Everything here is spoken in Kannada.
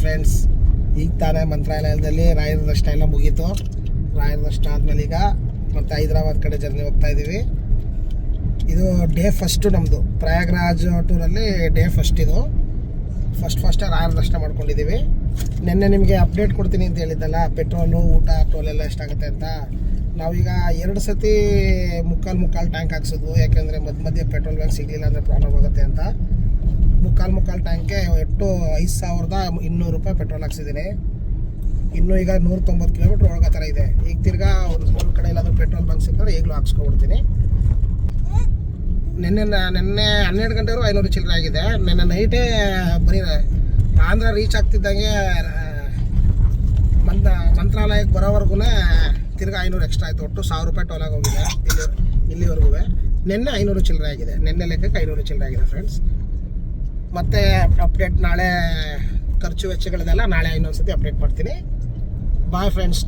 ಫ್ರೆಂಡ್ಸ್, ಈಗ ತಾನೇ ಮಂತ್ರಾಲಯದಲ್ಲಿ ರಾಯರ ದರ್ಶನ ಎಲ್ಲ ಮುಗೀತು. ರಾಯರ ದರ್ಶನ ಆದಮೇಲೆ ಈಗ ಮತ್ತು ಹೈದ್ರಾಬಾದ್ ಕಡೆ ಜರ್ನಿ ಹೋಗ್ತಾ ಇದ್ದೀವಿ. ಇದು ಡೇ ಫಸ್ಟು ನಮ್ಮದು ಪ್ರಯಾಗ್ರಾಜ್ ಟೂರಲ್ಲಿ ಡೇ ಫಸ್ಟ್. ಇದು ಫಸ್ಟ್ ರಾಯರ ದರ್ಶನ ಮಾಡ್ಕೊಂಡಿದ್ದೀವಿ. ನಿನ್ನೆ ನಿಮಗೆ ಅಪ್ಡೇಟ್ ಕೊಡ್ತೀನಿ ಅಂತ ಹೇಳಿದ್ದಲ್ಲ, ಪೆಟ್ರೋಲು ಊಟ ಟೋಲ್ ಎಲ್ಲ ಎಷ್ಟಾಗುತ್ತೆ ಅಂತ. ನಾವೀಗ 2 ಸತಿ ಮುಕ್ಕಾಲು ಟ್ಯಾಂಕ್ ಹಾಕ್ಸೋದು, ಯಾಕೆಂದರೆ ಮಧ್ಯೆ ಪೆಟ್ರೋಲ್ ಬ್ಯಾಂಕ್ ಸಿಗಲಿಲ್ಲ ಅಂದರೆ ಪ್ರಾಬ್ಲಮ್ ಆಗುತ್ತೆ ಅಂತ. ಮುಕ್ಕಾಲು ಟ್ಯಾಂಕ್ಗೆ ಒಟ್ಟು 5,200 ರೂಪಾಯಿ ಪೆಟ್ರೋಲ್ ಹಾಕ್ಸಿದ್ದೀನಿ. ಇನ್ನೂ ಈಗ 190 ಕಿಲೋಮೀಟ್ರ್ ಒಳಗೋ ಥರ ಇದೆ. ಈಗ ತಿರ್ಗಾ ಒಂದು ಕಡೆ ಎಲ್ಲಾದರೂ ಪೆಟ್ರೋಲ್ ಬಂಕ್ ಸಿಕ್ಕಿದ್ರೆ ಈಗಲೂ ಹಾಕ್ಸ್ಕೊಬಿಡ್ತೀನಿ. ನಿನ್ನೆ 12 ಗಂಟೆವರೆಗೂ 500 ಚಿಲ್ಲರೆ ಆಗಿದೆ. ನಿನ್ನೆ ನೈಟೇ ಬರೀ ಆಂಧ್ರ ರೀಚ್ ಆಗ್ತಿದ್ದಂಗೆ ಮಂತ್ರಾಲಯಕ್ಕೆ ಬರೋವರೆಗೂ ತಿರ್ಗಾ 500 ಎಕ್ಸ್ಟ್ರಾ ಆಯಿತು. ಒಟ್ಟು 1,000 ರೂಪಾಯಿ ಟೋಲ್ ಆಗೋಗಿದೆ ಇಲ್ಲಿವರೆಗೂ. ನಿನ್ನೆ 500 ಚಿಲ್ಲರೆ ಆಗಿದೆ. ನಿನ್ನೆ ಲೆಕ್ಕಕ್ಕೆ 500 ಚಿಲ್ಲರೆ ಆಗಿದೆ ಫ್ರೆಂಡ್ಸ್. ಮತ್ತೆ ಅಪ್ಡೇಟ್ ನಾಳೆ ಖರ್ಚು ವೆಚ್ಚಗಳದೆಲ್ಲ ನಾಳೆ ಇನ್ನೊಂದು ಸತಿ ಅಪ್ಡೇಟ್ ಮಾಡ್ತೀನಿ. Bye friends.